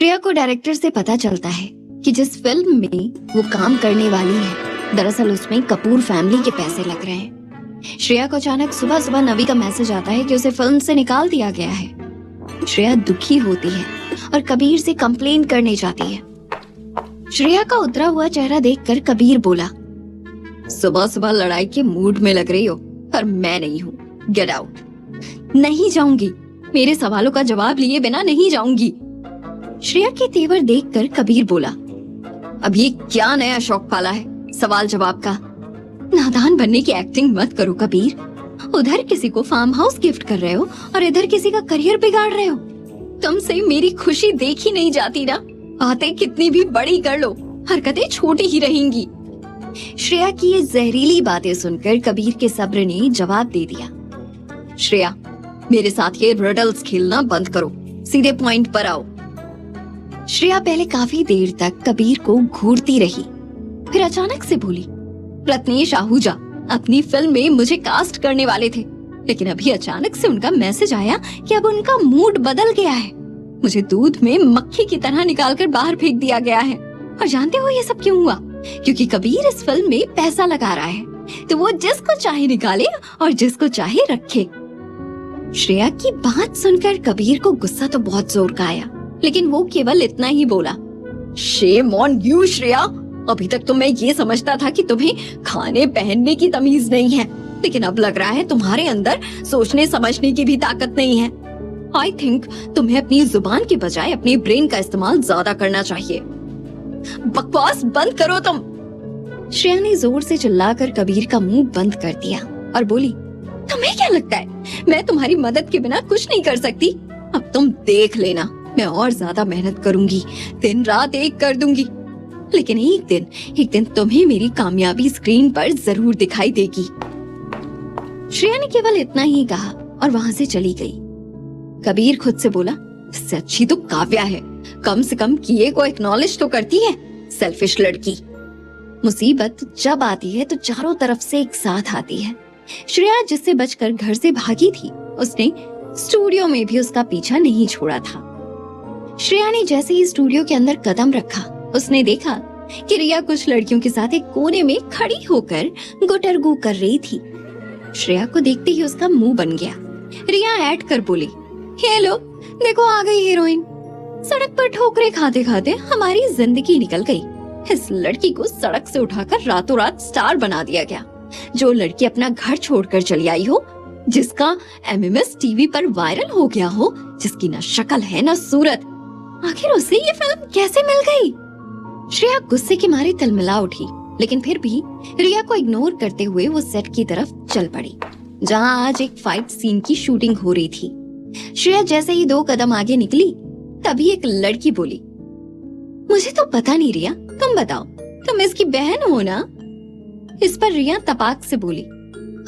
श्रेया को डायरेक्टर से पता चलता है कि जिस फिल्म में वो काम करने वाली है दरअसल उसमें कपूर फैमिली के पैसे लग रहे हैं। श्रेया को अचानक सुबह सुबह नवी का मैसेज आता है कि उसे फिल्म से निकाल दिया गया है। श्रेया दुखी होती है और कबीर से कंप्लेन करने जाती है। श्रेया का उतरा हुआ चेहरा देखकर कबीर बोला, सुबह सुबह लड़ाई के मूड में लग रही हो, पर मैं नहीं हूँ, गेट आउट। नहीं जाऊंगी, मेरे सवालों का जवाब लिए बिना नहीं जाऊंगी। श्रेया के तेवर देखकर कबीर बोला, अब ये क्या नया शौक पाला है सवाल जवाब का। नादान बनने की एक्टिंग मत करो कबीर। उधर किसी को फार्म हाउस गिफ्ट कर रहे हो और इधर किसी का करियर बिगाड़ रहे हो। तुमसे मेरी खुशी देखी नहीं जाती ना। बातें कितनी भी बड़ी कर लो, हरकतें छोटी ही रहेंगी। श्रेया की ये जहरीली बातें सुनकर कबीर के सब्र ने जवाब दे दिया, श्रेया मेरे साथ ये रिडल्स खेलना बंद करो, सीधे पॉइंट पर आओ। श्रेया पहले काफी देर तक कबीर को घूरती रही, फिर अचानक से बोली, रत्नेश आहूजा अपनी फिल्म में मुझे कास्ट करने वाले थे, लेकिन अभी अचानक से उनका मैसेज आया कि अब उनका मूड बदल गया है। मुझे दूध में मक्खी की तरह निकालकर बाहर फेंक दिया गया है। और जानते हो ये सब क्यों हुआ? क्योंकि कबीर इस फिल्म में पैसा लगा रहा है, तो वो जिसको चाहे निकाले और जिसको चाहे रखे। श्रेया की बात सुनकर कबीर को गुस्सा तो बहुत जोर का आया, लेकिन वो केवल इतना ही बोला, शेम ऑन यू श्रेया, अभी तक तो मैं ये समझता था कि तुम्हें खाने पहनने की तमीज नहीं है, लेकिन अब लग रहा है तुम्हारे अंदर सोचने समझने की भी ताकत नहीं है। आई थिंक तुम्हें अपनी जुबान के बजाय अपने ब्रेन का इस्तेमाल ज्यादा करना चाहिए। बकवास बंद करो तुम। श्रेया ने जोर से चिल्लाकर कबीर का मुंह बंद कर दिया और बोली, तुम्हें क्या लगता है मैं तुम्हारी मदद के बिना कुछ नहीं कर सकती? अब तुम देख लेना, मैं और ज्यादा मेहनत करूंगी, दिन रात एक कर दूंगी, लेकिन एक दिन तुम्हें मेरी कामयाबी स्क्रीन पर जरूर दिखाई देगी। श्रेया ने केवल इतना ही कहा और वहां से चली गई। कबीर खुद से बोला, इससे अच्छी तो काव्या है, कम से कम किए को एक्नॉलेज तो करती है, सेल्फिश लड़की। मुसीबत जब आती है तो चारों तरफ से एक साथ आती है। श्रेया जिससे बचकर घर से भागी थी, उसने स्टूडियो में भी उसका पीछा नहीं छोड़ा था। श्रेया ने जैसे ही स्टूडियो के अंदर कदम रखा, उसने देखा कि रिया कुछ लड़कियों के साथ एक कोने में खड़ी होकर गुटरगू कर रही थी। श्रेया को देखते ही उसका मुंह बन गया। रिया ऐड कर बोली, हेलो देखो आ गई हीरोइन। सड़क पर ठोकरे खाते खाते हमारी जिंदगी निकल गई। इस लड़की को सड़क से उठाकर रातों रात स्टार बना दिया गया। जो लड़की अपना घर छोड़कर चली आई हो, जिसका एमएमएस टीवी पर वायरल हो गया हो, जिसकी न शक्ल है न सूरत, आखिर उसे ये फिल्म कैसे मिल गई? श्रेया गुस्से के मारे तिलमिला उठी, लेकिन फिर भी रिया को इग्नोर करते हुए वो सेट की तरफ चल पड़ी, जहां आज एक फाइट सीन की शूटिंग हो रही थी। श्रेया जैसे ही 2 कदम आगे निकली, तभी एक लड़की बोली, मुझे तो पता नहीं रिया, तुम बताओ, तुम इसकी बहन हो ना? इस पर रिया तपाक से बोली,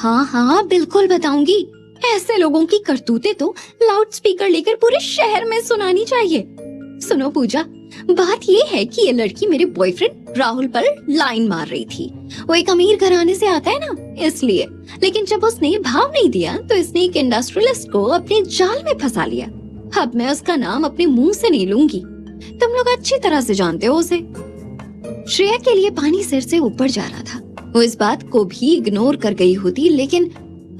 हाँ हाँ बिल्कुल बताऊंगी। ऐसे लोगों की करतूतें तो लाउड स्पीकर लेकर पूरे शहर में सुनानी चाहिए। सुनो पूजा, बात ये है कि ये लड़की मेरे बॉयफ्रेंड राहुल पर लाइन मार रही थी। वो एक अमीर घराने से आता है ना, इसलिए। लेकिन जब उसने भाव नहीं दिया तो इसने एक इंडस्ट्रियलिस्ट को अपने जाल में फंसा लिया। अब मैं उसका नाम अपने मुंह से नहीं लूंगी, तुम लोग अच्छी तरह से जानते हो उसे। श्रेया के लिए पानी सिर से ऊपर जा रहा था। वो इस बात को भी इग्नोर कर गई होती, लेकिन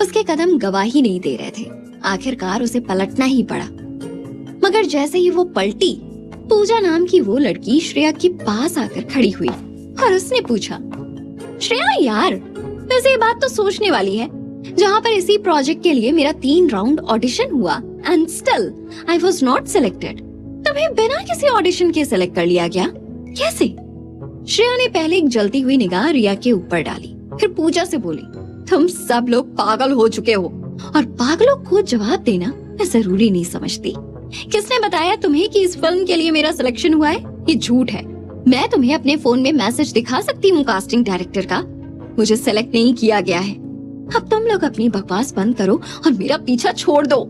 उसके कदम गवाही नहीं दे रहे थे। आखिरकार उसे पलटना ही पड़ा। मगर जैसे ही वो पलटी, पूजा नाम की वो लड़की श्रेया के पास आकर खड़ी हुई और उसने पूछा, श्रेया यार, वैसे ये बात तो सोचने वाली है, जहाँ पर इसी प्रोजेक्ट के लिए मेरा 3 राउंड ऑडिशन हुआ and still I was not selected. तुम्हें बिना किसी ऑडिशन के सिलेक्ट कर लिया गया, कैसे? श्रेया ने पहले एक जलती हुई निगाह रिया के ऊपर डाली, फिर पूजा से बोली, तुम सब लोग पागल हो चुके हो, और पागलों को जवाब देना मैं जरूरी नहीं समझती। किसने बताया तुम्हें कि इस फिल्म के लिए मेरा सिलेक्शन हुआ है? ये झूठ है। मैं तुम्हें अपने फोन में मैसेज दिखा सकती हूँ कास्टिंग डायरेक्टर का। मुझे सेलेक्ट नहीं किया गया है। अब तुम लोग अपनी बकवास बंद करो और मेरा पीछा छोड़ दो।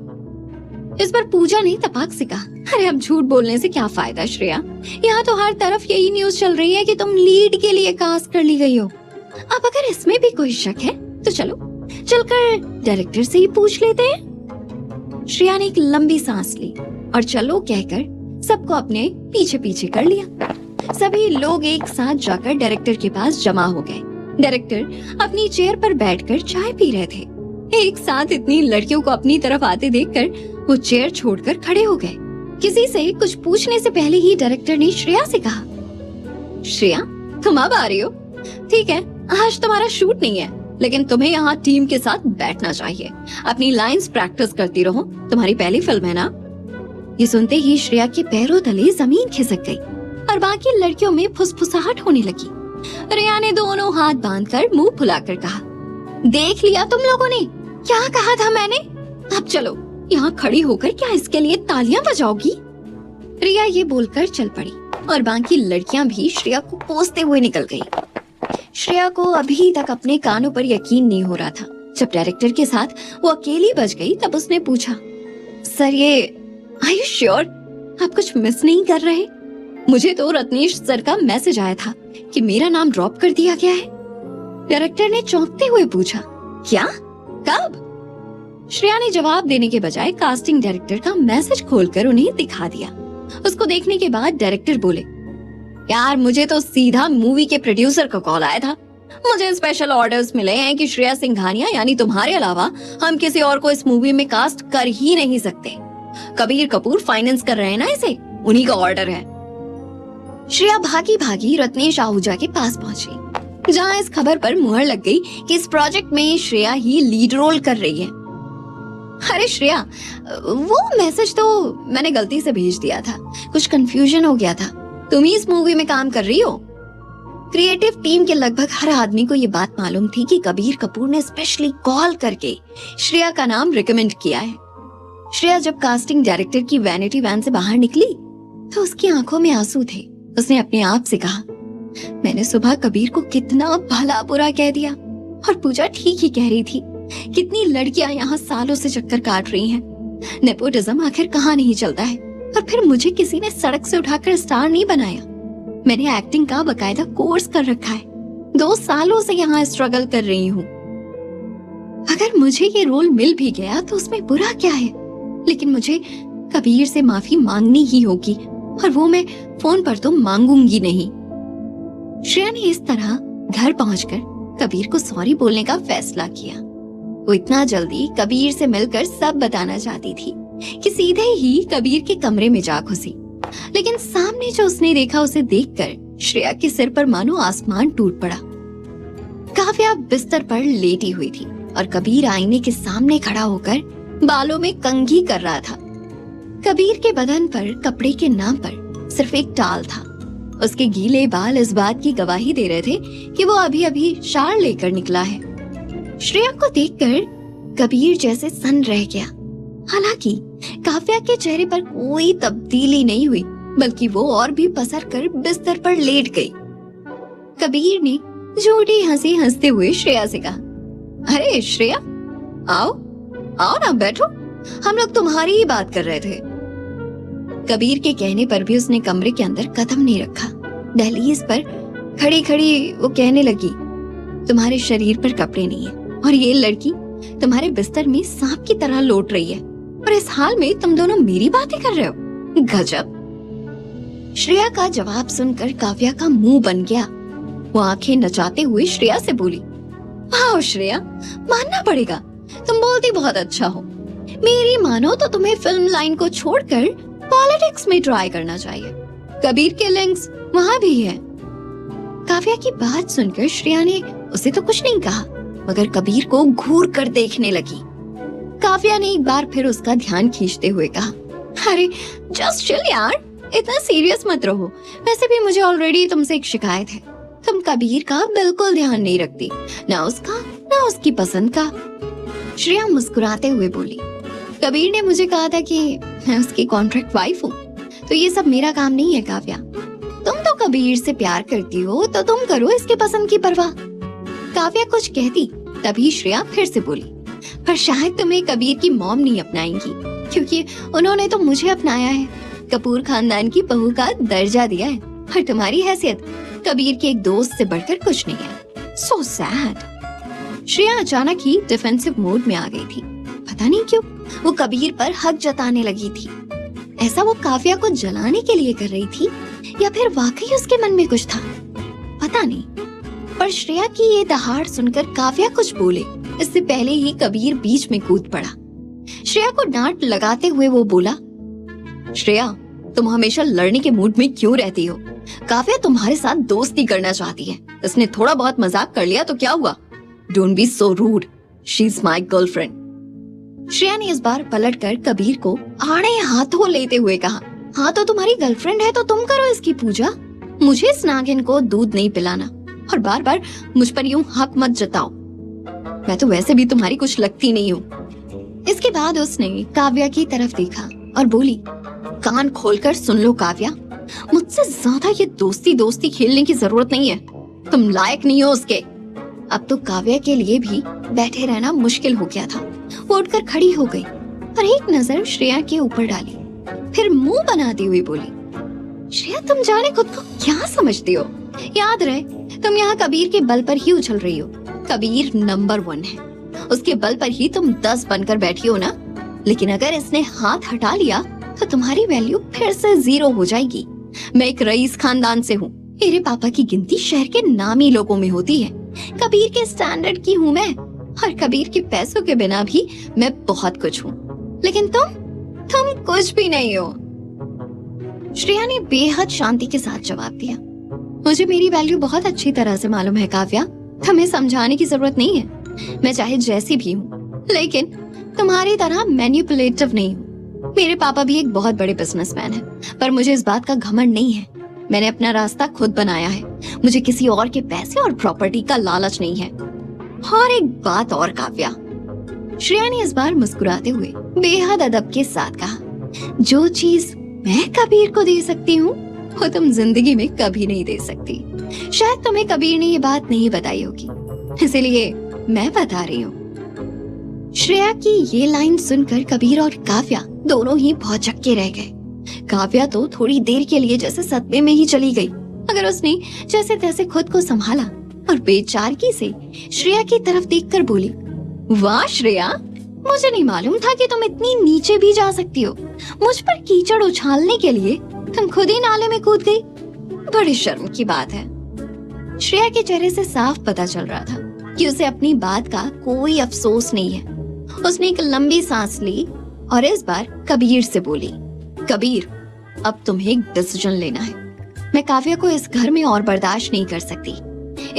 इस पर पूजा ने तपाक से कहा, अरे अब झूठ बोलने से क्या फायदा श्रेया, यहाँ तो हर तरफ यही न्यूज चल रही है कि तुम लीड के लिए कास्ट कर ली गई हो। अब अगर इसमें भी कोई शक है तो चलो चलकर डायरेक्टर से ही पूछ लेते हैं। श्रेया ने एक लंबी सांस ली और चलो कहकर सबको अपने पीछे पीछे कर लिया। सभी लोग एक साथ जाकर डायरेक्टर के पास जमा हो गए। डायरेक्टर अपनी चेयर पर बैठकर चाय पी रहे थे। एक साथ इतनी लड़कियों को अपनी तरफ आते देखकर वो चेयर छोड़कर खड़े हो गए। किसी से कुछ पूछने से पहले ही डायरेक्टर ने श्रेया से कहा, श्रेया तुम अब आ रही हो? ठीक है, आज तुम्हारा शूट नहीं है, लेकिन तुम्हें यहाँ टीम के साथ बैठना चाहिए। अपनी लाइंस प्रैक्टिस करती रहो, तुम्हारी पहली फिल्म है ना? ये सुनते ही श्रेया के पैरों तले जमीन खिसक गई और बाकी लड़कियों में फुसफुसाहट होने लगी। रिया ने दोनों हाथ बांधकर मुंह फुलाकर कहा, देख लिया तुम लोगों ने, क्या कहा था मैंने? अब चलो, यहाँ खड़ी होकर क्या इसके लिए तालियां बजाओगी? रिया ये बोलकर चल पड़ी और बाकी लड़कियां भी श्रेया को कोसते हुए निकल गई। श्रेया को अभी तक अपने कानों पर यकीन नहीं हो रहा था। जब डायरेक्टर के साथ वो अकेली बच गई तब उसने पूछा, सर ये आर यू श्योर आप कुछ मिस नहीं कर रहे? मुझे तो रत्नेश सर का मैसेज आया था कि मेरा नाम ड्रॉप कर दिया गया है। डायरेक्टर ने चौंकते हुए पूछा, क्या? कब? श्रेया ने जवाब देने के बजाय कास्टिंग डायरेक्टर का मैसेज खोलकर उन्हें दिखा दिया। उसको देखने के बाद डायरेक्टर बोले, यार मुझे तो सीधा मूवी के प्रोड्यूसर का कॉल आया था। मुझे स्पेशल ऑर्डर्स मिले हैं कि श्रेया सिंघानिया यानी तुम्हारे अलावा हम किसी और को इस मूवी में कास्ट कर ही नहीं सकते। कबीर कपूर फाइनेंस कर रहे हैं ना इसे, उन्हीं का ऑर्डर है। श्रेया भागी भागी रत्नेश आहूजा के पास पहुंची, जहां इस खबर पर मुहर लग गई कि इस प्रोजेक्ट में श्रेया ही लीड रोल कर रही है। अरे श्रेया, वो मैसेज तो मैंने गलती से भेज दिया था, कुछ कंफ्यूजन हो गया था। तुम ही इस मूवी में काम कर रही हो। क्रिएटिव टीम के लगभग हर आदमी को ये बात मालूम थी कि कबीर कपूर ने स्पेशली कॉल करके श्रेया का नाम रिकमेंड किया है। श्रेया जब कास्टिंग डायरेक्टर की वैनिटी वैन से बाहर निकली तो उसकी आंखों में आंसू थे। उसने अपने आप से कहा, मैंने सुबह कबीर को कितना भला बुरा कह दिया, और पूजा ठीक ही कह रही थी। कितनी लड़कियां यहाँ सालों से चक्कर काट रही हैं। नेपोटिज्म आखिर कहाँ नहीं चलता है। और फिर मुझे किसी ने सड़क से उठाकर स्टार नहीं बनाया। मैंने एक्टिंग का बकायदा कोर्स कर रखा है। 2 सालों से यहाँ स्ट्रगल कर रही हूँ। अगर मुझे ये रोल मिल भी गया तो उसमें बुरा क्या है, लेकिन मुझे कबीर से माफी मांगनी ही होगी, और वो मैं फोन पर तो मांगूंगी नहीं। श्रेया ने इस तरह घर पहुंचकर कबीर को सॉरी बोलने का फैसला किया। वो इतना जल्दी कबीर से मिलकर सब बताना चाहती थी कि सीधे ही कबीर के कमरे में जा घुसी, लेकिन सामने जो उसने देखा उसे देखकर श्रेया के सिर पर मानो आसमान टूट पड़ा। काव्या बिस्तर पर लेटी हुई थी और कबीर आईने के सामने खड़ा होकर बालों में कंघी कर रहा था। कबीर के बदन पर कपड़े के नाम पर सिर्फ एक टाल था। उसके गीले बाल इस बात की गवाही दे रहे थे कि वो अभी अभी शार लेकर निकला है। श्रेया को देखकर कबीर जैसे सन्न रह गया। हालांकि काव्या के चेहरे पर कोई तब्दीली नहीं हुई, बल्कि वो और भी पसर कर बिस्तर पर लेट गई। कबीर ने झूठी हंसी हंसते हुए श्रेया से कहा, अरे श्रेया, आओ आओ ना, बैठो, हम लोग तुम्हारी ही बात कर रहे थे। कबीर के कहने पर भी उसने कमरे के अंदर कदम नहीं रखा। दहलीज पर खड़ी खड़ी वो कहने लगी, तुम्हारे शरीर पर कपड़े नहीं है और ये लड़की तुम्हारे बिस्तर में सांप की तरह लौट रही है, और इस हाल में तुम दोनों मेरी बातें कर रहे हो। गजब। श्रेया का जवाब सुनकर काव्या का मुंह बन गया। वो आंखें नचाते हुए श्रेया से बोली, वाह श्रेया, मानना पड़ेगा, तुम बोलती बहुत अच्छा हो। मेरी मानो तो तुम्हें फिल्म लाइन को छोड़कर पॉलिटिक्स में ट्राई करना चाहिए। कबीर के लिंक्स वहाँ भी है। काव्या की बात सुनकर श्रेया ने उसे तो कुछ नहीं कहा, मगर कबीर को घूर कर देखने लगी। काव्या ने एक बार फिर उसका ध्यान खींचते हुए कहा, अरे जस्ट चिल यार, इतना सीरियस मत रहो। वैसे भी मुझे ऑलरेडी तुमसे एक शिकायत है, तुम कबीर का बिल्कुल ध्यान नहीं रखती, ना उसका ना उसकी पसंद का। श्रेया मुस्कुराते हुए बोली, कबीर ने मुझे कहा था कि मैं उसकी कॉन्ट्रैक्ट वाइफ हूँ, तो ये सब मेरा काम नहीं है। काव्या, तुम तो कबीर से प्यार करती हो तो तुम करो इसके पसंद की परवाह। काव्या कुछ कहती तभी श्रेया फिर से बोली, पर शायद तुम्हें कबीर की मॉम नहीं अपनाएंगी, क्योंकि उन्होंने तो मुझे अपनाया है, कपूर खानदान की बहू का दर्जा दिया है, और तुम्हारी हैसियत कबीर के एक दोस्त से बढ़कर कुछ नहीं है। So sad. श्रेया अचानक ही डिफेंसिव मोड में आ गई थी। पता नहीं क्यों वो कबीर पर हक जताने लगी थी। ऐसा वो काव्या को जलाने के लिए कर रही थी या फिर वाकई उसके मन में कुछ था, पता नहीं। पर श्रेया की ये दहाड़ सुनकर काव्या कुछ बोले इससे पहले ही कबीर बीच में कूद पड़ा। श्रेया को डांट लगाते हुए वो बोला, श्रेया, तुम हमेशा लड़ने के मूड में क्यों रहती हो? काव्या तुम्हारे साथ दोस्ती करना चाहती है, इसने थोड़ा बहुत मजाक कर लिया तो क्या हुआ? Don't be so rude, she is my girlfriend. Shreya ने इस बार पलटकर कबीर को आड़े हाथों लेते हुए कहा, हाँ तो तुम्हारी गर्लफ्रेंड है तो तुम करो इसकी पूजा, मुझे इस नागिन को दूध नहीं पिलाना और बार बार मुझ पर यूं हक मत जताओ, मैं तो वैसे भी तुम्हारी कुछ लगती नहीं हूँ। इसके बाद उसने काव्या की तरफ देखा और बोली, कान खोलकर सुन लो काव्या, मुझसे ज्यादा ये दोस्ती दोस्ती खेलने की जरूरत नहीं है, तुम लायक नहीं हो उसके। अब तो काव्या के लिए भी बैठे रहना मुश्किल हो गया था। वो उठकर खड़ी हो गई और एक नजर श्रेया के ऊपर डाली, फिर मुंह बनाती हुई बोली, श्रेया तुम जाने खुद को क्या समझती हो? याद रहे तुम यहाँ कबीर के बल पर ही उछल रही हो। कबीर नंबर 1 है, उसके बल पर ही तुम 10 बनकर बैठी हो ना। लेकिन अगर इसने हाथ हटा लिया तो तुम्हारी वैल्यू फिर से 0 हो जाएगी। मैं एक रईस खानदान से हूँ, मेरे पापा की गिनती शहर के नामी लोगों में होती है। कबीर के स्टैंडर्ड की हूँ मैं, और कबीर के पैसों के बिना भी मैं बहुत कुछ हूँ। लेकिन तुम कुछ भी नहीं हो। श्रेया ने बेहद शांति के साथ जवाब दिया, मुझे मेरी वैल्यू बहुत अच्छी तरह से मालूम है काव्या, तुम्हें समझाने की जरूरत नहीं है। मैं चाहे जैसी भी हूँ लेकिन तुम्हारी तरह मैनिपुलेटिव नहीं हूँ। मेरे पापा भी एक बहुत बड़े बिजनेसमैन हैं, पर मुझे इस बात का घमंड नहीं है। मैंने अपना रास्ता खुद बनाया है, मुझे किसी और के पैसे और प्रॉपर्टी का लालच नहीं है। और एक बात और काव्या, श्रेया ने इस बार मुस्कुराते हुए बेहद अदब के साथ कहा, जो चीज मैं कबीर को दे सकती हूँ वो तुम जिंदगी में कभी नहीं दे सकती। शायद तुम्हें कबीर ने ये बात नहीं बताई होगी, इसलिए मैं बता रही हूँ। श्रेया की ये लाइन सुनकर कबीर और काव्या दोनों ही भौचक्के रह गए। काव्या तो थोड़ी देर के लिए जैसे सदमे में ही चली गई, मगर उसने जैसे तैसे खुद को संभाला और बेचारगी से श्रेया की तरफ देखकर बोली, वाह श्रेया, मुझे नहीं मालूम था कि तुम इतनी नीचे भी जा सकती हो। मुझ पर कीचड़ उछालने के लिए तुम खुद ही नाले में कूद गई, बड़ी शर्म की बात है। श्रेया के चेहरे से साफ पता चल रहा था कि उसे अपनी बात का कोई अफसोस नहीं है। उसने एक लंबी सांस ली और इस बार कबीर से बोली, कबीर, अब तुम्हें एक डिसीजन लेना है। मैं काव्या को इस घर में और बर्दाश्त नहीं कर सकती।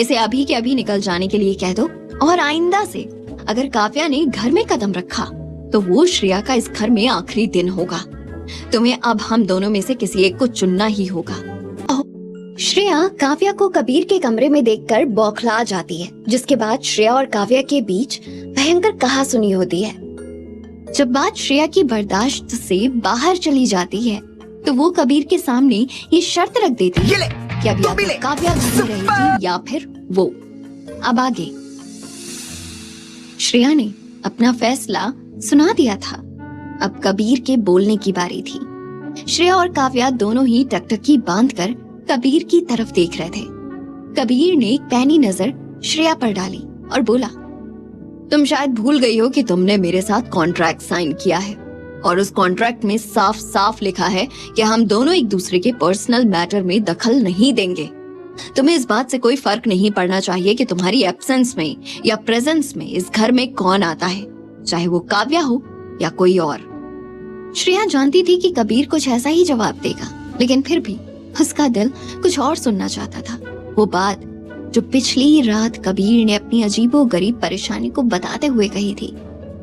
इसे अभी के अभी निकल जाने के लिए कह दो, और आइंदा से अगर काव्या ने घर में कदम रखा तो वो श्रेया का इस घर में आखिरी दिन होगा। तुम्हें अब हम दोनों में से किसी एक को चुनना ही होगा। श्रेया काव्या को कबीर के कमरे में देखकर बौखला जाती है, जिसके बाद श्रेया और काव्या के बीच भयंकर कहासुनी होती है। जब बात श्रेया की बर्दाश्त से बाहर चली जाती है तो वो कबीर के सामने ये शर्त रख देती है कि अभी काव्या घर में रहेगी या फिर वो। अब आगे श्रेया ने अपना फैसला सुना दिया था। अब कबीर के बोलने की बारी थी। श्रेया और काव्या दोनों ही टकटकी बांधकर कबीर की तरफ देख रहे थे। कबीर ने एक पैनी नजर श्रेया पर डाली और बोला, तुम शायद भूल गई हो कि तुमने मेरे साथ कॉन्ट्रैक्ट साइन किया है, और उस कॉन्ट्रैक्ट में साफ साफ लिखा है कि हम दोनों एक दूसरे के पर्सनल मैटर में दखल नहीं देंगे। तुम्हें इस बात से कोई फर्क नहीं पड़ना चाहिए कि तुम्हारी एब्सेंस में या प्रेजेंस में इस घर में कौन आता है, चाहे वो काव्या हो या कोई और। श्रेया जानती थी कि कबीर कुछ ऐसा ही जवाब देगा, लेकिन फिर भी उसका दिल कुछ और सुनना चाहता था। वो बात जो पिछली रात कबीर ने अपनी अजीबोगरीब परेशानी को बताते हुए कही थी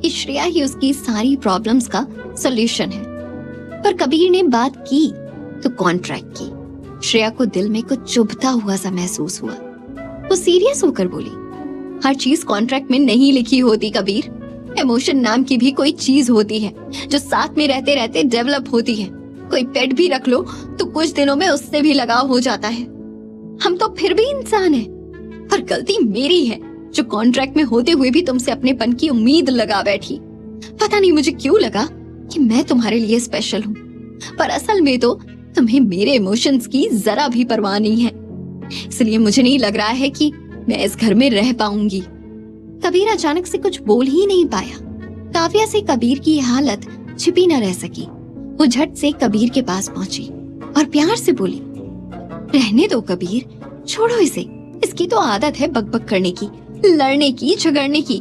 कि श्रेया ही उसकी सारी प्रॉब्लम्स का सॉल्यूशन है। पर कबीर ने बात की तो कॉन्ट्रैक्ट की। श्रेया को दिल में कुछ चुभता हुआ सा महसूस हुआ। वो सीरियस होकर बोली, हर चीज कॉन्ट्रैक्ट में नहीं लिखी होती कबीर। इमोशन नाम की भी कोई चीज होती है जो साथ में रहते रहते डेवलप होती है। कोई पेट भी रख लो तो कुछ दिनों में उससे भी लगाव हो जाता है। हम तो फिर भी इंसान हैं, पर गलती मेरी है जो कॉन्ट्रैक्ट में होते हुए भी तुमसे अपनेपन की उम्मीद लगा बैठी। पता नहीं मुझे क्यों लगा कि मैं तुम्हारे लिए स्पेशल हूँ, पर असल में तो तुम्हें मेरे इमोशंस की जरा भी परवाह नहीं है। इसलिए मुझे नहीं लग रहा है कि मैं इस घर में रह पाऊंगी। कबीर अचानक से कुछ बोल ही नहीं पाया। काव्या से कबीर की हालत छिपी न रह सकी। वो झट से कबीर के पास पहुंची और प्यार से बोली, रहने दो कबीर, छोड़ो इसे। इसकी तो आदत है बकबक करने की, लड़ने की, झगड़ने की।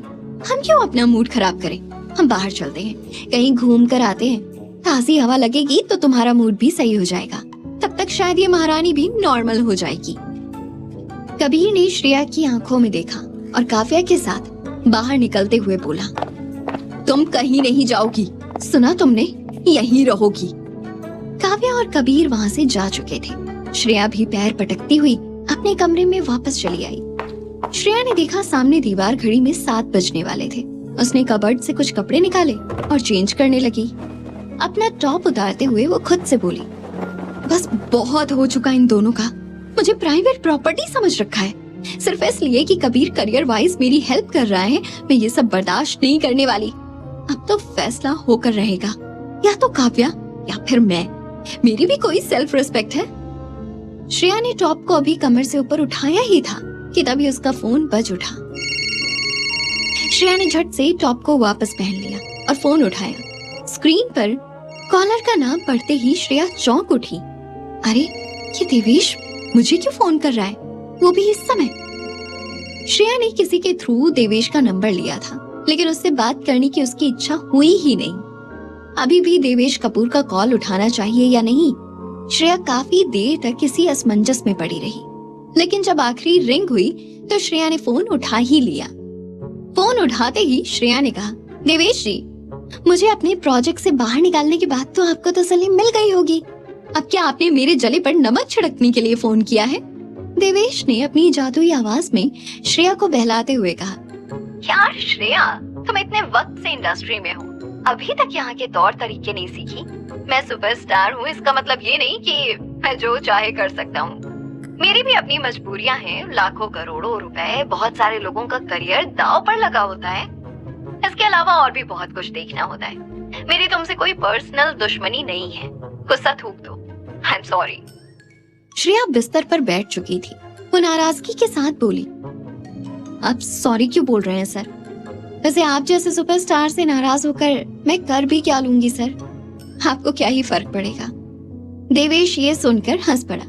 हम क्यों अपना मूड खराब करें? हम बाहर चलते हैं, कहीं घूम कर आते हैं। ताजी हवा लगेगी तो तुम्हारा मूड भी सही हो जाएगा। तब तक शायद ये महारानी भी नॉर्मल हो जाएगी। कबीर ने श्रेया की आंखों में देखा और काव्या के साथ बाहर निकलते हुए बोला, तुम कहीं नहीं जाओगी, सुना तुमने? यहीं रहोगी। काव्या और कबीर वहां से जा चुके थे। श्रेया भी पैर पटकती हुई अपने कमरे में वापस चली आई। श्रेया ने देखा सामने दीवार घड़ी में 7 बजने वाले थे। उसने कबर्ड से कुछ कपड़े निकाले और चेंज करने लगी। अपना टॉप उतारते हुए वो खुद से बोली, बस बहुत हो चुका इन दोनों का। मुझे प्राइवेट प्रॉपर्टी समझ रखा है। सिर्फ इसलिए कि कबीर करियर वाइज मेरी हेल्प कर रहा है, मैं ये सब बर्दाश्त नहीं करने वाली। अब तो फैसला होकर रहेगा, या तो काव्या या फिर मैं। मेरी भी कोई सेल्फ रिस्पेक्ट है। श्रेया ने टॉप को अभी कमर से ऊपर उठाया ही था कि तभी उसका फोन बज उठा। श्रेया ने झट से टॉप को वापस पहन लिया और फोन उठाया। स्क्रीन पर कॉलर का नाम पढ़ते ही श्रेया चौंक उठी। अरे ये देवेश मुझे क्यों फोन कर रहा है, वो भी इस समय? श्रेया ने किसी के थ्रू देवेश का नंबर लिया था, लेकिन उससे बात करने की उसकी इच्छा हुई ही नहीं। अभी भी देवेश कपूर का कॉल उठाना चाहिए या नहीं, श्रेया काफी देर तक किसी असमंजस में पड़ी रही। लेकिन जब आखिरी रिंग हुई तो श्रेया ने फोन उठा ही लिया। फोन उठाते ही श्रेया ने कहा, देवेश जी, मुझे अपने प्रोजेक्ट से बाहर निकालने के बाद तो आपको तसल्ली मिल गई होगी। अब क्या आपने मेरे जले पर नमक छिड़कने के लिए फोन किया है? देवेश ने अपनी जादुई आवाज में श्रेया को बहलाते हुए कहा, यार श्रेया, तुम इतने वक्त से इंडस्ट्री में हो, अभी तक यहाँ के तौर तरीके नहीं सीखी? मैं सुपरस्टार हूँ, इसका मतलब ये नहीं कि मैं जो चाहे कर सकता हूँ। मेरी भी अपनी मजबूरियाँ हैं। लाखों करोड़ों रुपए, बहुत सारे लोगों का करियर दांव पर लगा होता है। इसके अलावा और भी बहुत कुछ देखना होता है। मेरी तुमसे कोई पर्सनल दुश्मनी नहीं है। गुस्सा थूक दो। I am sorry. श्रेया बिस्तर पर बैठ चुकी थी। वो नाराजगी के साथ बोली, आप सॉरी क्यों बोल रहे हैं सर? वैसे आप जैसे सुपरस्टार से नाराज होकर मैं कर भी क्या लूंगी सर? आपको क्या ही फर्क पड़ेगा? देवेश ये सुनकर हंस पड़ा।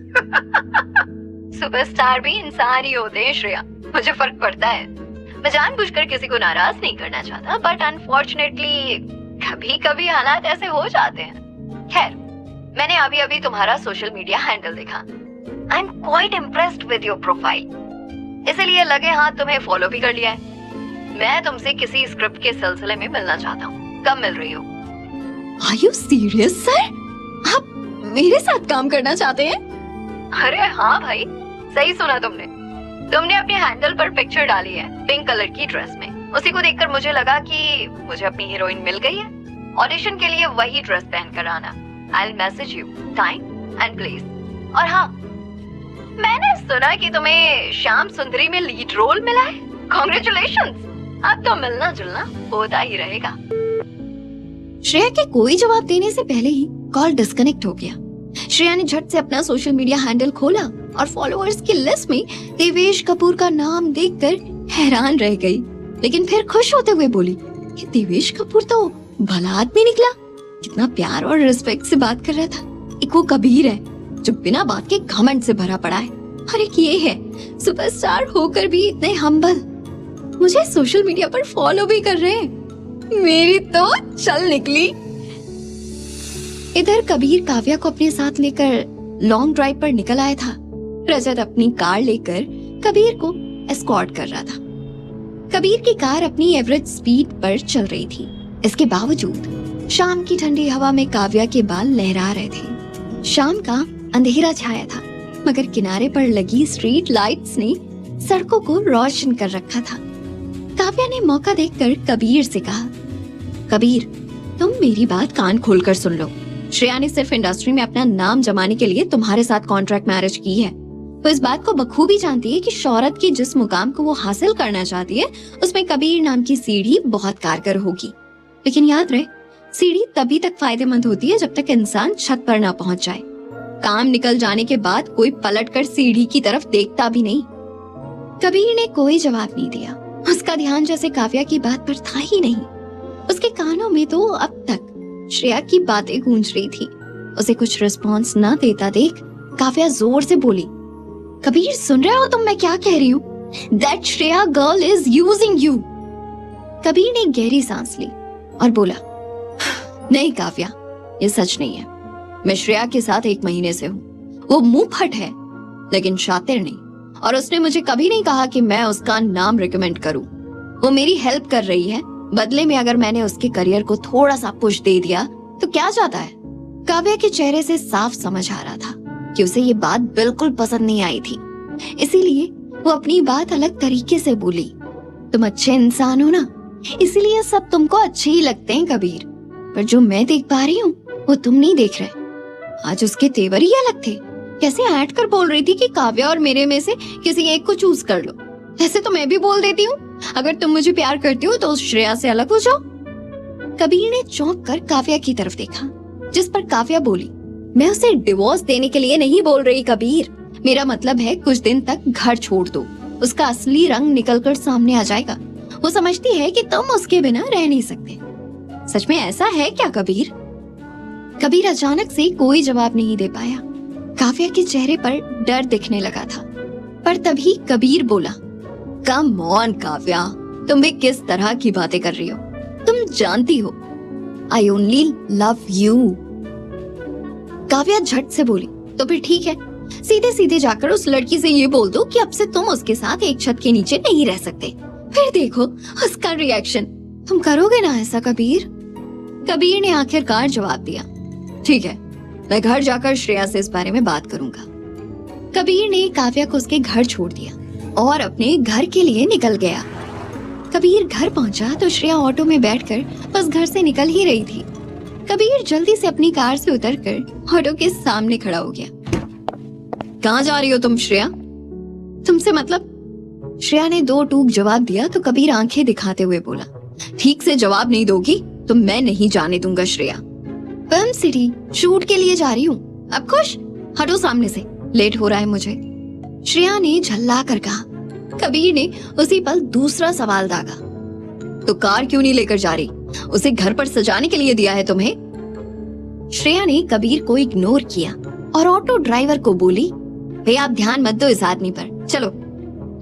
सुपरस्टार भी इंसान ही होते हैं श्रेया, मुझे फर्क पड़ता है। मैं जानबूझकर किसी को नाराज नहीं करना चाहता, बट अनफॉर्चुनेटली कभी कभी हालात ऐसे हो जाते हैं। खैर, मैंने अभी अभी तुम्हारा सोशल मीडिया हैंडल देखा। I am quite impressed with your profile, इसीलिए लगे हाथ तुम्हें फॉलो भी कर लिया है। मैं तुमसे किसी स्क्रिप्ट के सिलसिले में मिलना चाहता हूँ। कब मिल रही हो? Are you serious, sir? आप मेरे साथ काम करना चाहते हैं? अरे हाँ भाई, सही सुना तुमने। तुमने अपने हैंडल पर पिक्चर डाली है पिंक कलर की ड्रेस में। उसी को देखकर मुझे लगा कि मुझे अपनी हीरोइन मिल गई है। ऑडिशन के लिए वही ड्रेस पहन कर आना। I'll message you time and place। और हाँ, मैंने सुना कि तुम्हें श्याम सुंदरी में लीड रोल मिला है। Congratulations! अब तो मिलना जुलना होता ही रहेगा। श्रेया के कोई जवाब देने से पहले ही कॉल डिस्कनेक्ट हो गया। श्रेया ने झट से अपना सोशल मीडिया हैंडल खोला और फॉलोअर्स की लिस्ट में देवेश कपूर का नाम देखकर हैरान रह गई, लेकिन फिर खुश होते हुए बोली, ये देवेश कपूर तो भला आदमी निकला। कितना प्यार और रिस्पेक्ट से बात कर रहा था। एक वो कबीर है जो बिना बात के घमंड से भरा पड़ा है, और एक ये है सुपरस्टार होकर भी इतने हम्बल। मुझे सोशल मीडिया पर फॉलो भी कर रहे हैं। मेरी तो चल निकली। इधर कबीर काव्या को अपने साथ लेकर लॉन्ग ड्राइव पर निकल आया था। रजत अपनी कार लेकर कबीर को एस्कॉर्ट कर रहा था। कबीर की कार अपनी एवरेज स्पीड पर चल रही थी। इसके बावजूद शाम की ठंडी हवा में काव्या के बाल लहरा रहे थे। शाम का अंधेरा छाया था, मगर किनारे पर लगी स्ट्रीट लाइट्स ने सड़कों को रोशन कर रखा था। काव्या ने मौका देखकर कबीर से कहा, कबीर, तुम मेरी बात कान खोलकर सुन लो। श्रेया ने सिर्फ इंडस्ट्री में अपना नाम जमाने के लिए तुम्हारे साथ कॉन्ट्रैक्ट मैरिज की है। वो इस बात को बखूबी जानती है कि शोहरत की जिस मुकाम को वो हासिल करना चाहती है, उसमें कबीर नाम की सीढ़ी बहुत कारगर होगी। लेकिन याद रहे, सीढ़ी तभी तक फायदेमंद होती है जब तक इंसान छत पर ना पहुंच जाए। काम निकल जाने के बाद कोई पलटकर सीढ़ी की तरफ देखता भी नहीं। कबीर ने कोई जवाब नहीं दिया। उसका ध्यान जैसे काव्या की बात पर था ही नहीं। उसके कानों में तो अब तक श्रेया की बातें गूंज रही थी। उसे कुछ रिस्पॉन्स ना देता देख काव्या जोर से बोली, कबीर सुन रहे हो तुम मैं क्या कह रही हूँ? That Shreya girl is using you. Kabir ने गहरी सांस ली और बोला, नहीं काव्या, ये सच नहीं है। मैं श्रेया के साथ 1 महीने से हूँ। वो मुंह फट है लेकिन शातिर नहीं, और उसने मुझे कभी नहीं कहा कि मैं उसका नाम रिकमेंड करूं। वो मेरी हेल्प कर रही है, बदले में अगर मैंने उसके करियर को थोड़ा सा पुश दे दिया तो क्या जाता है? काव्या के चेहरे से साफ समझ आ रहा था कि उसे ये बात बिल्कुल पसंद नहीं आई थी, इसीलिए वो अपनी बात अलग तरीके से बोली, तुम अच्छे इंसान हो ना, इसीलिए सब तुमको अच्छे ही लगते हैं कबीर, पर जो मैं देख पा रही हूँ वो तुम नहीं देख रहे। आज उसके तेवर ही अलग थे, कैसे ऐट कर बोल रही थी कि काव्या और मेरे में से किसी एक को चूज कर लो। ऐसे तो मैं भी बोल देती हूँ, अगर तुम मुझे प्यार करती हो तो उस श्रेया से अलग हो जाओ। कबीर ने चौंक कर काव्या की तरफ देखा, जिस पर काव्या बोली, मैं उसे डिवोर्स देने के लिए नहीं बोल रही कबीर, मेरा मतलब है कुछ दिन तक घर छोड़ दो, उसका असली रंग निकलकर सामने आ जाएगा। वो समझती है कि तुम उसके बिना रह नहीं सकते। सच में ऐसा है क्या कबीर? कबीर अचानक से कोई जवाब नहीं दे पाया। काव्या के चेहरे पर डर दिखने लगा था, पर तभी कबीर बोला, कम ऑन काव्या, तुम भी किस तरह की बातें कर रही हो? तुम जानती हो I only love you. Kavya झट से बोली, तो फिर ठीक है, सीधे सीधे जाकर उस लड़की से ये बोल दो कि अब से तुम उसके साथ एक छत के नीचे नहीं रह सकते, फिर देखो उसका रिएक्शन। तुम करोगे ना ऐसा कबीर? कबीर ने आखिरकार जवाब दिया, ठीक है, मैं घर जाकर श्रेया से इस बारे में बात करूंगा। कबीर ने काव्या को उसके घर छोड़ दिया और अपने घर के लिए निकल गया। कबीर घर पहुंचा तो श्रेया ऑटो में बैठकर बस घर से निकल ही रही थी। कबीर जल्दी से अपनी कार से उतरकर ऑटो के सामने खड़ा हो गया। कहाँ जा रही हो तुम श्रेया? तुमसे मतलब? श्रेया ने 2 टूक जवाब दिया तो कबीर आंखें दिखाते हुए बोला, ठीक से जवाब नहीं दोगी तो मैं नहीं जाने दूंगा श्रेया। फिल्म सिटी शूट के लिए जा रही हूँ, अब खुश? हटो सामने से, लेट हो रहा है मुझे। श्रेया ने झल्ला कर कहा। कबीर ने उसी पल दूसरा सवाल दागा, तो कार क्यों नहीं लेकर जा रही? उसे घर पर सजाने के लिए दिया है तुम्हें। श्रेया ने कबीर को इग्नोर किया और ऑटो ड्राइवर को बोली, भैया आप ध्यान मत दो इस आदमी पर, चलो।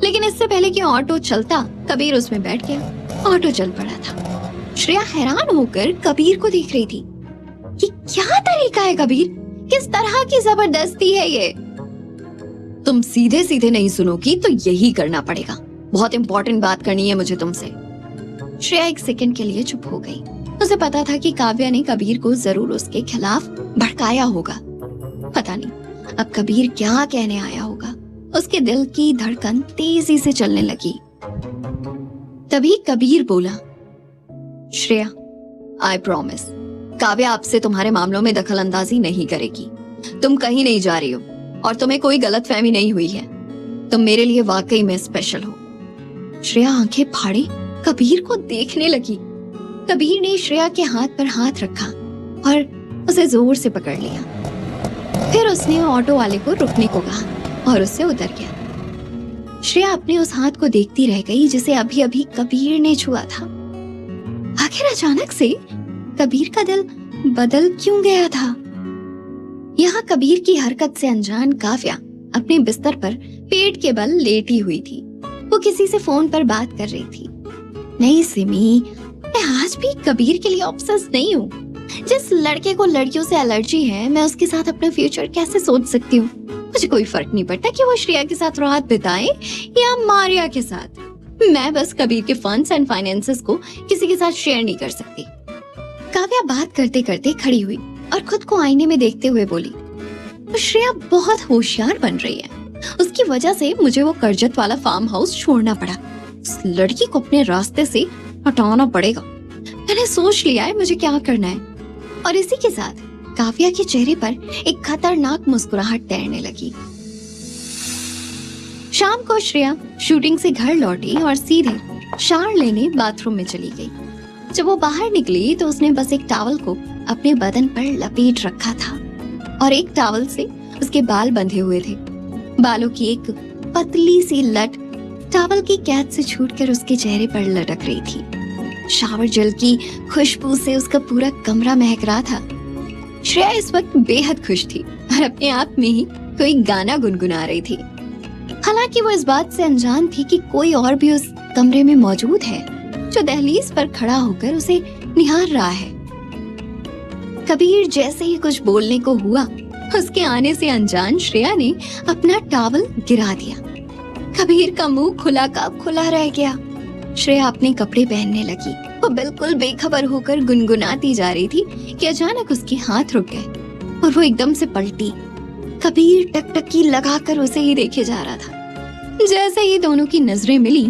लेकिन इससे पहले कि ऑटो चलता कबीर उसमें बैठ गया। ऑटो चल पड़ा था। श्रेया हैरान होकर कबीर को देख रही थी। ये क्या तरीका है कबीर? किस तरह की जबरदस्ती है ये? तुम सीधे सीधे नहीं सुनोगी तो यही करना पड़ेगा, बहुत इंपॉर्टेंट बात करनी है मुझे तुमसे। श्रेया 1 सेकंड के लिए चुप हो गई। उसे पता था कि काव्या ने कबीर को जरूर उसके खिलाफ भड़काया होगा। पता नहीं अब कबीर क्या कहने आया होगा। उसके दिल की धड़कन तेजी से चलने लगी। तभी कबीर बोला, श्रेया आई प्रॉमिस, काव्या आपसे तुम्हारे मामलों में दखल अंदाजी नहीं करेगी। तुम कहीं नहीं जा रही हो और तुम्हें कोई गलतफहमी नहीं हुई है। तुम मेरे लिए वाकई में स्पेशल हो। श्रेया आंखें फाड़े कबीर को देखने लगी। कबीर ने श्रेया के हाथ पर हाथ रखा और उसे जोर से पकड़ लिया। फिर उसने ऑटो वाले को रुकने को कहा और उससे उतर गया। श्रेया अपने उस हाथ को देखती रह गई जिसे अभी अभी कबीर ने छुआ था। आखिर अचानक से कबीर का दिल बदल क्यों गया था? यहाँ कबीर की हरकत से अनजान काव्या अपने बिस्तर पर पेट के बल लेटी हुई थी। वो किसी से फोन पर बात कर रही थी। नहीं सिमी, मैं आज भी कबीर के लिए ऑब्सेस्ड नहीं हूँ। जिस लड़के को लड़कियों से एलर्जी है, मैं उसके साथ अपना फ्यूचर कैसे सोच सकती हूँ? मुझे कोई फर्क नहीं पड़ता कि वो श्रेया के साथ रात बिताए या मारिया के साथ। मैं बस कबीर के फंड्स एंड फाइनेंसेस को किसी के साथ शेयर नहीं कर सकती। काव्या बात करते करते खड़ी हुई और खुद को आईने में देखते हुए बोली, श्रेया बहुत होशियार बन रही है। उसकी वजह से मुझे वो करजत वाला फार्म हाउस छोड़ना पड़ा। उस लड़की को अपने रास्ते से हटाना पड़ेगा। मैंने सोच लिया है मुझे क्या करना है। और इसी के साथ काव्या के चेहरे पर एक खतरनाक मुस्कुराहट तैरने लगी। शाम को श्रेया शूटिंग से घर लौटी और सीधे शावर लेने बाथरूम में चली गई। जब वो बाहर निकली तो उसने बस एक टॉवल को अपने बदन पर लपेट रखा था और एक टॉवल से उसके बाल बंधे हुए थे। बालों की एक पतली सी लट टॉवल की कैद से छूटकर उसके चेहरे पर लटक रही थी। शावर जेल की खुशबू से उसका पूरा कमरा महक रहा था। श्रेया इस वक्त बेहद खुश थी और अपने आप में ही कोई गाना गुनगुना रही थी। हालांकि वो इस बात से अनजान थी कि कोई और भी उस कमरे में मौजूद है जो दहलीज पर खड़ा होकर उसे निहार रहा है। कबीर जैसे ही कुछ बोलने को हुआ, उसके आने से अनजान श्रेया ने अपना टॉवल गिरा दिया। कबीर का मुंह खुला का खुला रह गया। श्रेया अपने कपड़े पहनने लगी। वो बिल्कुल बेखबर होकर गुनगुनाती जा रही थी कि अचानक उसके हाथ रुक गए और वो एकदम से पलटी। कबीर टकटकी लगाकर उसे ही देखे जा रहा था। जैसे ही दोनों की नजरें मिली,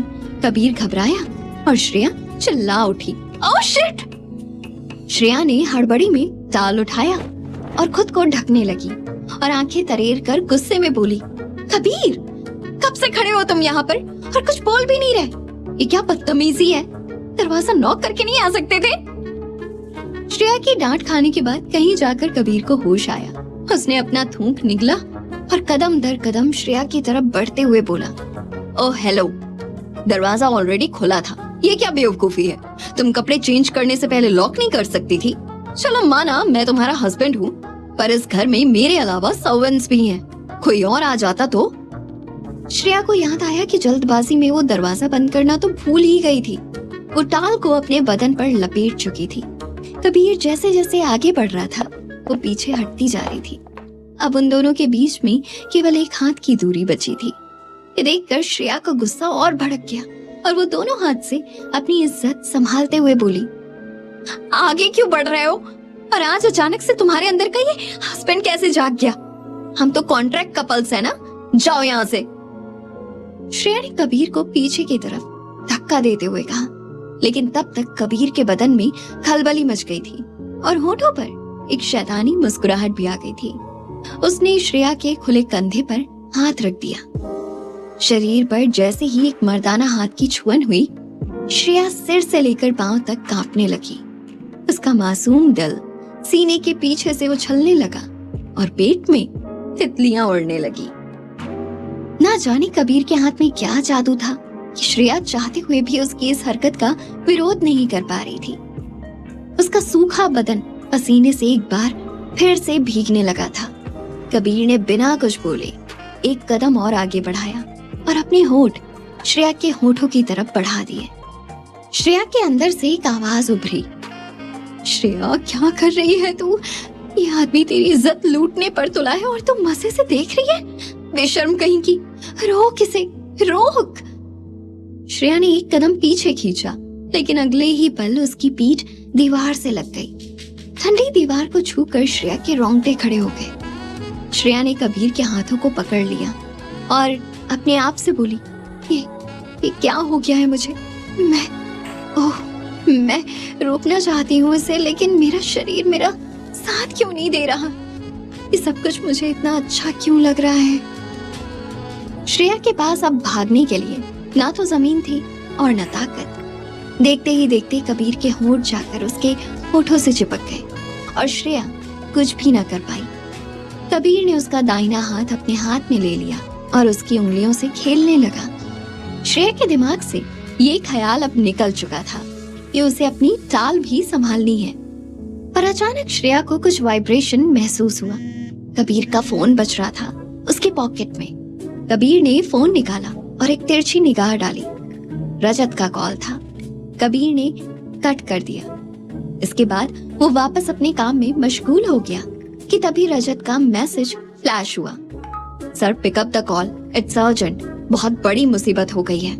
कबीर घबराया और श्रेया चिल्ला उठी, ओह शिट! श्रेया ने हड़बड़ी में टाल उठाया और खुद को ढकने लगी और आंखें तरेर कर गुस्से में बोली, कबीर, कब से खड़े हो तुम यहाँ पर और कुछ बोल भी नहीं रहे? ये क्या बदतमीजी है? दरवाजा नॉक करके नहीं आ सकते थे? श्रेया की डांट खाने के बाद कहीं जाकर कबीर को होश आया। उसने अपना थूक निगला और कदम दर कदम श्रेया की तरफ बढ़ते हुए बोला, ओह हेलो, दरवाजा ऑलरेडी खुला था। ये क्या बेवकूफी है? तुम कपड़े चेंज करने से पहले लॉक नहीं कर सकती थी? चलो माना मैं तुम्हारा हस्बैंड हूँ, पर इस घर में मेरे अलावा सर्वेंट्स भी हैं। कोई और आ जाता तो? श्रेया को याद आया कि जल्दबाजी में वो दरवाजा बंद करना तो भूल ही गई थी। वो टाल को अपने बदन पर लपेट चुकी थी। कबीर जैसे जैसे आगे बढ़ रहा था, वो पीछे हटती जा रही थी। अब उन दोनों के बीच में केवल एक हाथ की दूरी बची थी। ये देखकर श्रेया का गुस्सा और भड़क गया और वो दोनों हाथ से अपनी इज्जत संभालते हुए बोली, आगे क्यों बढ़ रहे हो? और आज अचानक से तुम्हारे अंदर का ये हस्बैंड कैसे जाग गया? हम तो कॉन्ट्रैक्ट कपल्स है ना, जाओ यहाँ से। श्रेया ने कबीर को पीछे की तरफ धक्का देते हुए कहा, लेकिन तब तक कबीर के बदन में खलबली मच गई थी और होठों पर एक शैतानी मुस्कुराहट भी आ गई थी। उसने श्रेया के खुले कंधे पर हाथ रख दिया। शरीर पर जैसे ही एक मर्दाना हाथ की छुअन हुई, श्रेया सिर से लेकर पांव तक कांपने लगी। उसका मासूम दिल सीने के पीछे से उछलने लगा और पेट में तितलियां उड़ने लगी। ना जाने कबीर के हाथ में क्या जादू था कि श्रेया चाहते हुए भी उसकी इस हरकत का विरोध नहीं कर पा रही थी। उसका सूखा बदन पसीने से एक बार फिर से भीगने लगा था। कबीर ने बिना कुछ बोले एक कदम और आगे बढ़ाया और अपने होठ श्रेया के होठों की तरफ बढ़ा दिए। श्रेया के अंदर से एक आवाज उभरी, श्रेया क्या कर रही है तू? ये आदमी तेरी इज्जत लूटने पर तुला है और तू मजे से देख रही है? बेशर्म कहीं की, रोक इसे, रोक। श्रेया ने एक कदम पीछे खींचा, लेकिन अगले ही पल उसकी पीठ दीवार से लग गई। ठंडी दीवार को छूकर श्रेया के रोंगटे खड़े हो गए। श्रेया ने कबीर के हाथों को पकड़ लिया और अपने आप से बोली, ये क्या हो गया है मुझे? मैं रोकना चाहती हूँ इसे, लेकिन मेरा शरीर मेरा साथ क्यों नहीं दे रहा? ये सब कुछ मुझे इतना अच्छा क्यों लग रहा है? श्रेया के पास अब भागने के लिए ना तो जमीन थी और न ताकत। देखते ही देखते कबीर के होंठ जाकर उसके होठों से चिपक गए और श्रेया कुछ भी न कर पाई। कबीर ने उसका दाहिना हाथ अपने हाथ में ले लिया और उसकी उंगलियों से खेलने लगा। श्रेया के दिमाग से ये ख्याल अब निकल चुका था कि उसे अपनी चाल भी संभालनी है, पर अचानक श्रेया को कुछ वाइब्रेशन महसूस हुआ। कबीर का फोन बज रहा था उसके पॉकेट में। कबीर ने फोन निकाला और एक तिरछी निगाह डाली। रजत का कॉल था। कबीर ने कट कर दिया। इसके बाद वो वापस अपने काम में मशगूल हो गया कि तभी रजत का मैसेज फ्लैश हुआ, sir pick up the call, it's urgent, बहुत बड़ी मुसीबत हो गई है।